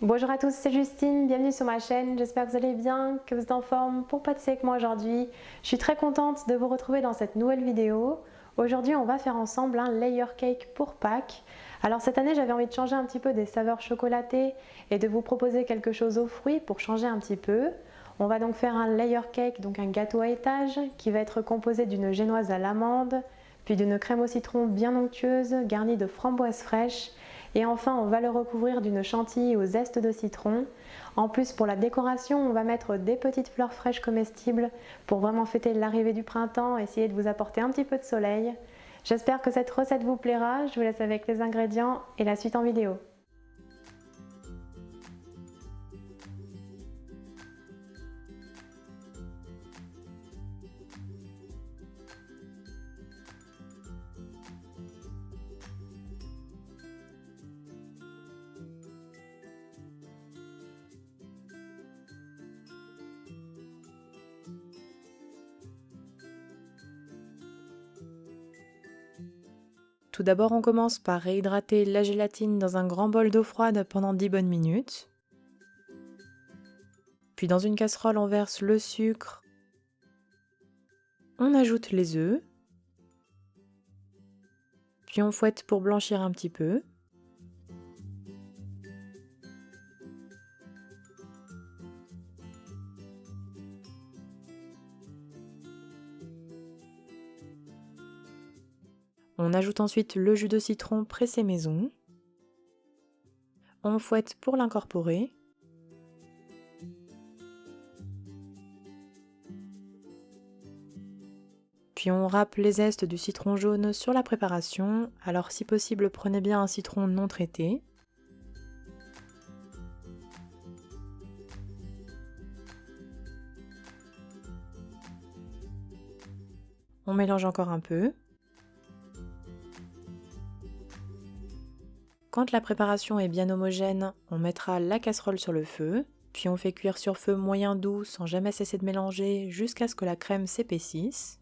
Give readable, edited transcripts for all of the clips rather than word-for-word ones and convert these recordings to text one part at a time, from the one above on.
Bonjour à tous, c'est Justine, bienvenue sur ma chaîne, j'espère que vous allez bien, que vous êtes en forme pour pâtisser avec moi aujourd'hui. Je suis très contente de vous retrouver dans cette nouvelle vidéo. Aujourd'hui on va faire ensemble un layer cake pour Pâques. Alors cette année j'avais envie de changer un petit peu des saveurs chocolatées et de vous proposer quelque chose aux fruits pour changer un petit peu. On va donc faire un layer cake, donc un gâteau à étage qui va être composé d'une génoise à l'amande, puis d'une crème au citron bien onctueuse garnie de framboises fraîches. Et enfin, on va le recouvrir d'une chantilly au zeste de citron. En plus, pour la décoration, on va mettre des petites fleurs fraîches comestibles pour vraiment fêter l'arrivée du printemps, essayer de vous apporter un petit peu de soleil. J'espère que cette recette vous plaira. Je vous laisse avec les ingrédients et la suite en vidéo. Tout d'abord, on commence par réhydrater la gélatine dans un grand bol d'eau froide pendant 10 bonnes minutes. Puis dans une casserole, on verse le sucre. On ajoute les œufs. Puis on fouette pour blanchir un petit peu. On ajoute ensuite le jus de citron pressé maison. On fouette pour l'incorporer. Puis on râpe les zestes du citron jaune sur la préparation. Alors si possible, prenez bien un citron non traité. On mélange encore un peu. Quand la préparation est bien homogène, on mettra la casserole sur le feu, puis on fait cuire sur feu moyen doux sans jamais cesser de mélanger jusqu'à ce que la crème s'épaississe.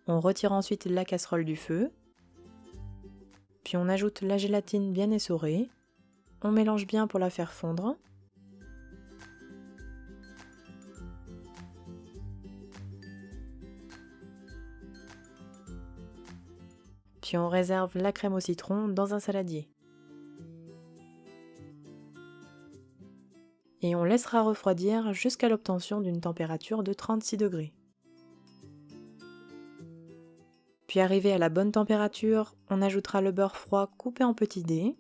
On retire ensuite la casserole du feu, puis on ajoute la gélatine bien essorée. On mélange bien pour la faire fondre. Puis on réserve la crème au citron dans un saladier. Et on laissera refroidir jusqu'à l'obtention d'une température de 36 degrés. Puis arrivé à la bonne température, on ajoutera le beurre froid coupé en petits dés.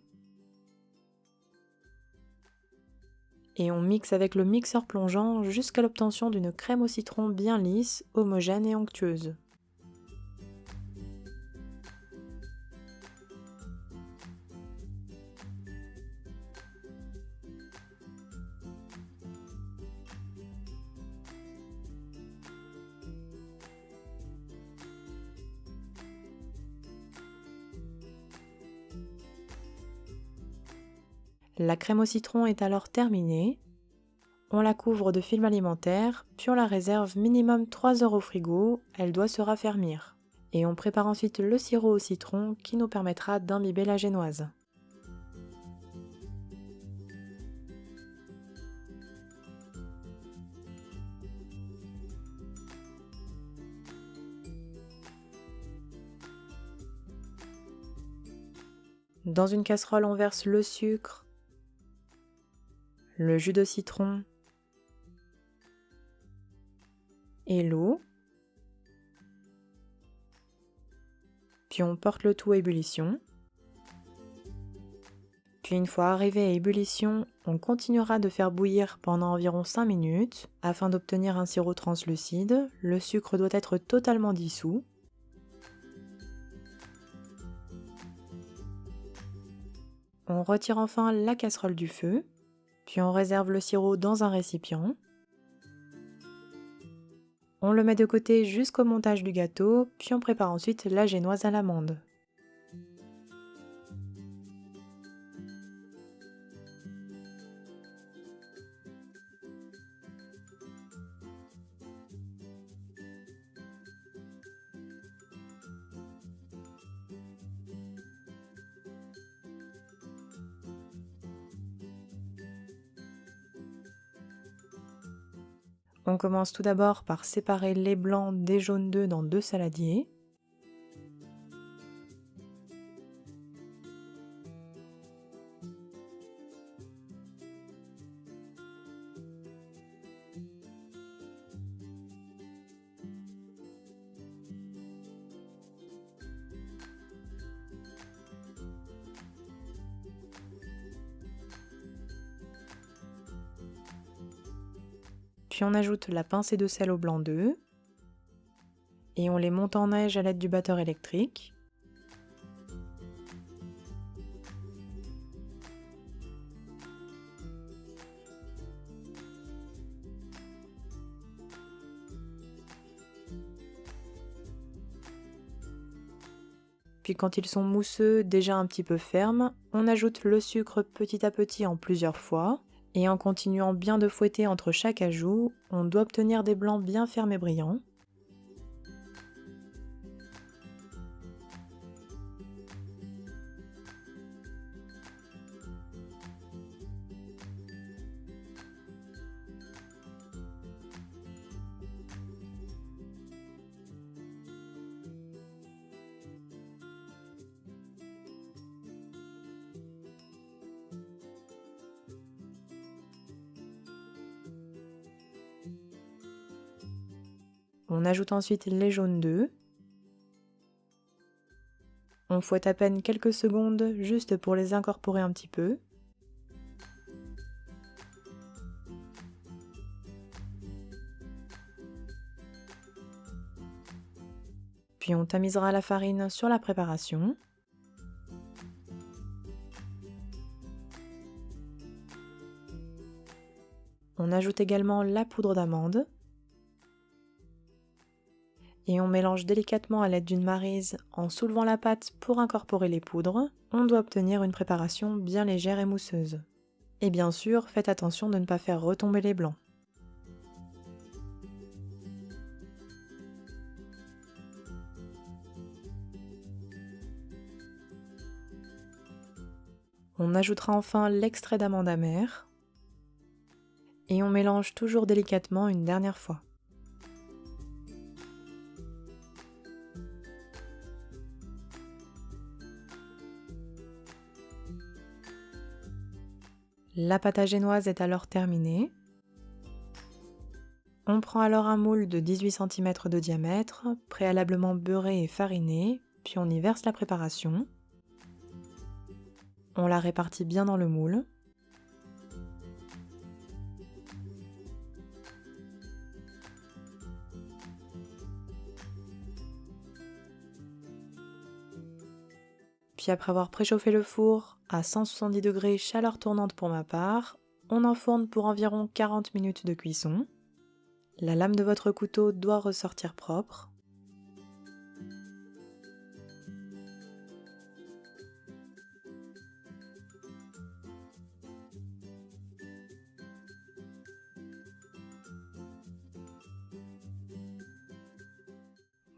Et on mixe avec le mixeur plongeant jusqu'à l'obtention d'une crème au citron bien lisse, homogène et onctueuse. La crème au citron est alors terminée. On la couvre de film alimentaire, puis on la réserve minimum 3 heures au frigo, elle doit se raffermir. Et on prépare ensuite le sirop au citron qui nous permettra d'imbiber la génoise. Dans une casserole, on verse le sucre, le jus de citron et l'eau. Puis on porte le tout à ébullition. Puis une fois arrivé à ébullition, on continuera de faire bouillir pendant environ 5 minutes afin d'obtenir un sirop translucide. Le sucre doit être totalement dissous. On retire enfin la casserole du feu, puis on réserve le sirop dans un récipient. On le met de côté jusqu'au montage du gâteau, puis on prépare ensuite la génoise à l'amande. On commence tout d'abord par séparer les blancs des jaunes d'œufs dans 2 saladiers. Puis on ajoute la pincée de sel au blanc d'œuf et on les monte en neige à l'aide du batteur électrique. Puis quand ils sont mousseux, déjà un petit peu fermes, on ajoute le sucre petit à petit en plusieurs fois. Et en continuant bien de fouetter entre chaque ajout, on doit obtenir des blancs bien fermes et brillants. On ajoute ensuite les jaunes d'œufs. On fouette à peine quelques secondes juste pour les incorporer un petit peu. Puis on tamisera la farine sur la préparation. On ajoute également la poudre d'amande. Et on mélange délicatement à l'aide d'une maryse en soulevant la pâte pour incorporer les poudres. On doit obtenir une préparation bien légère et mousseuse. Et bien sûr, faites attention de ne pas faire retomber les blancs. On ajoutera enfin l'extrait d'amande amère. Et on mélange toujours délicatement une dernière fois. La pâte à génoise est alors terminée. On prend alors un moule de 18 cm de diamètre, préalablement beurré et fariné, puis on y verse la préparation. On la répartit bien dans le moule. Puis après avoir préchauffé le four à 170 degrés chaleur tournante pour ma part, on enfourne pour environ 40 minutes de cuisson. La lame de votre couteau doit ressortir propre.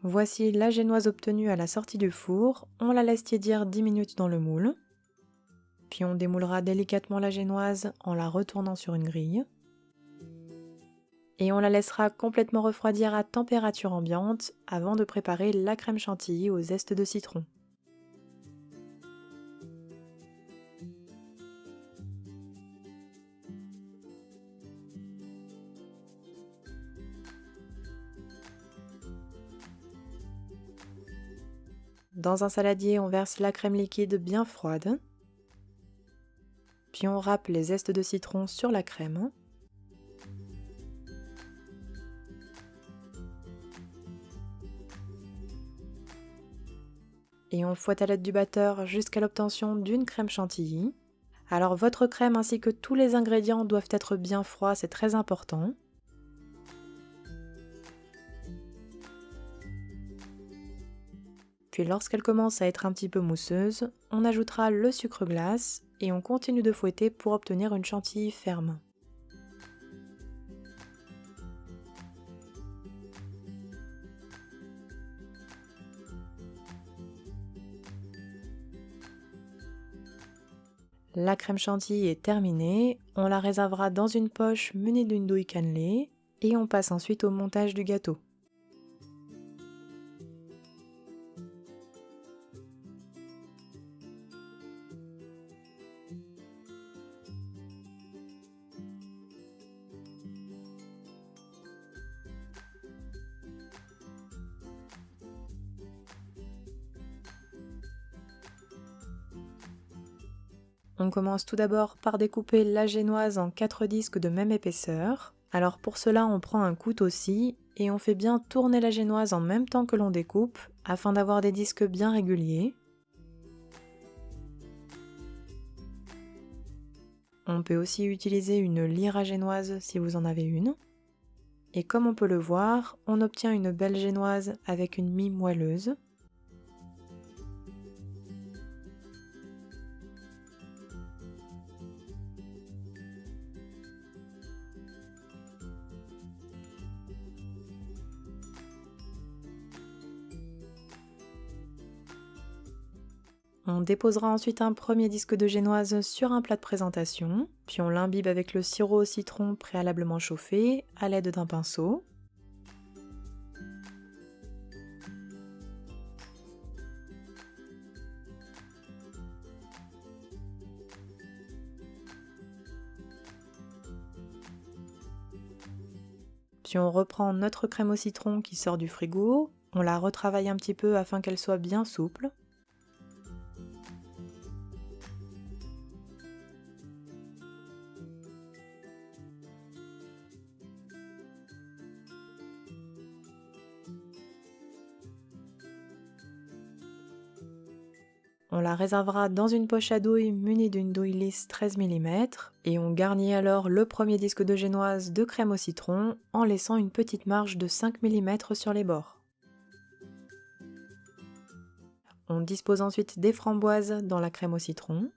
Voici la génoise obtenue à la sortie du four, on la laisse tiédir 10 minutes dans le moule. Puis on démoulera délicatement la génoise en la retournant sur une grille. Et on la laissera complètement refroidir à température ambiante avant de préparer la crème chantilly au zeste de citron. Dans un saladier, on verse la crème liquide bien froide. Puis on râpe les zestes de citron sur la crème. Et on fouette à l'aide du batteur jusqu'à l'obtention d'une crème chantilly. Alors votre crème ainsi que tous les ingrédients doivent être bien froids, c'est très important. Puis lorsqu'elle commence à être un petit peu mousseuse, on ajoutera le sucre glace et on continue de fouetter pour obtenir une chantilly ferme. La crème chantilly est terminée, on la réservera dans une poche munie d'une douille cannelée et on passe ensuite au montage du gâteau. On commence tout d'abord par découper la génoise en 4 disques de même épaisseur. Alors pour cela, on prend un couteau-scie et on fait bien tourner la génoise en même temps que l'on découpe afin d'avoir des disques bien réguliers. On peut aussi utiliser une lyre à génoise si vous en avez une. Et comme on peut le voir, on obtient une belle génoise avec une mie moelleuse. On déposera ensuite un premier disque de génoise sur un plat de présentation, puis on l'imbibe avec le sirop au citron préalablement chauffé à l'aide d'un pinceau. Puis on reprend notre crème au citron qui sort du frigo, on la retravaille un petit peu afin qu'elle soit bien souple. On la réservera dans une poche à douille munie d'une douille lisse 13 mm et on garnit alors le premier disque de génoise de crème au citron en laissant une petite marge de 5 mm sur les bords. On dispose ensuite des framboises dans la crème au citron.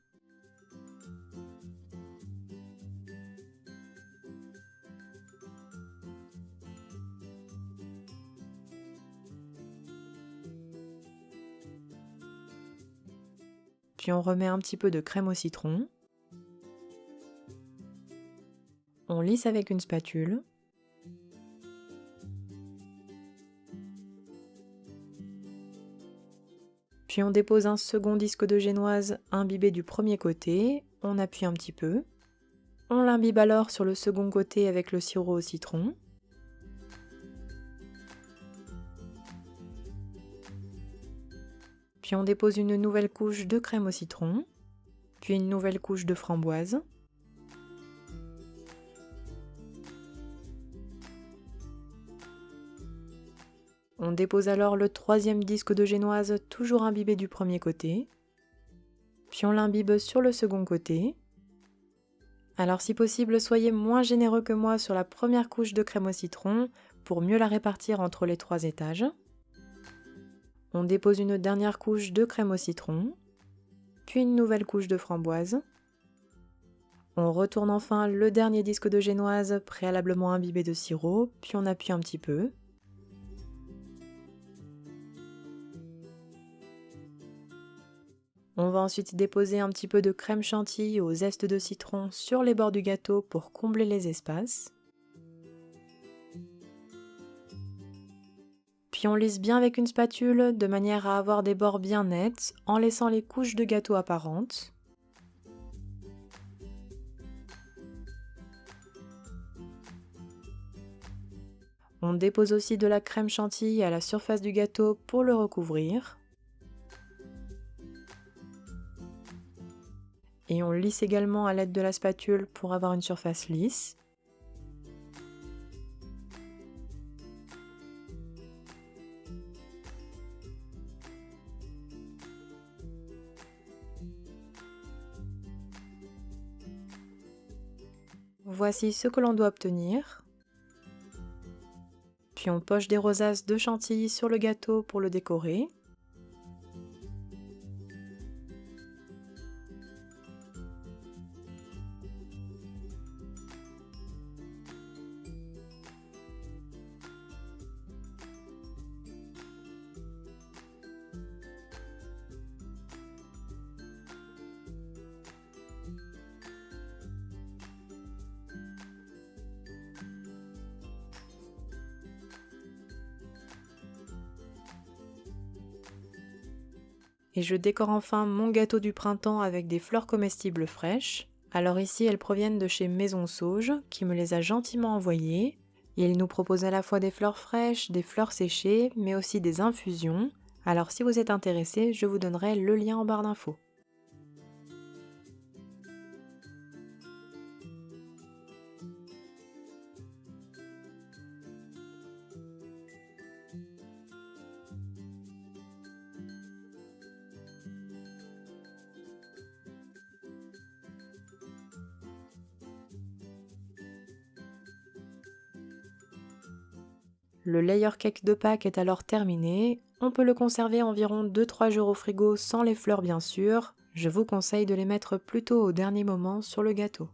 Puis on remet un petit peu de crème au citron. On lisse avec une spatule. Puis on dépose un second disque de génoise imbibé du premier côté, on appuie un petit peu. On l'imbibe alors sur le second côté avec le sirop au citron. Puis on dépose une nouvelle couche de crème au citron, puis une nouvelle couche de framboise. On dépose alors le troisième disque de génoise toujours imbibé du premier côté, puis on l'imbibe sur le second côté. Alors si possible, soyez moins généreux que moi sur la première couche de crème au citron pour mieux la répartir entre les 3 étages. On dépose une dernière couche de crème au citron, puis une nouvelle couche de framboise. On retourne enfin le dernier disque de génoise préalablement imbibé de sirop, puis on appuie un petit peu. On va ensuite déposer un petit peu de crème chantilly au zeste de citron sur les bords du gâteau pour combler les espaces. Puis on lisse bien avec une spatule de manière à avoir des bords bien nets en laissant les couches de gâteau apparentes. On dépose aussi de la crème chantilly à la surface du gâteau pour le recouvrir. Et on lisse également à l'aide de la spatule pour avoir une surface lisse. Voici ce que l'on doit obtenir. Puis on poche des rosaces de chantilly sur le gâteau pour le décorer. Et je décore enfin mon gâteau du printemps avec des fleurs comestibles fraîches. Alors ici, elles proviennent de chez Maison Sauge, qui me les a gentiment envoyées. Et ils nous proposent à la fois des fleurs fraîches, des fleurs séchées, mais aussi des infusions. Alors si vous êtes intéressé, je vous donnerai le lien en barre d'infos. Le layer cake de Pâques est alors terminé. On peut le conserver environ 2-3 jours au frigo sans les fleurs bien sûr. Je vous conseille de les mettre plutôt au dernier moment sur le gâteau.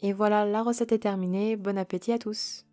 Et voilà, la recette est terminée. Bon appétit à tous!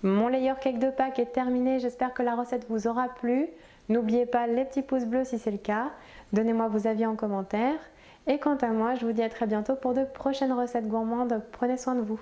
Mon layer cake de Pâques est terminé, j'espère que la recette vous aura plu. N'oubliez pas les petits pouces bleus si c'est le cas. Donnez-moi vos avis en commentaire. Et quant à moi, je vous dis à très bientôt pour de prochaines recettes gourmandes. Prenez soin de vous.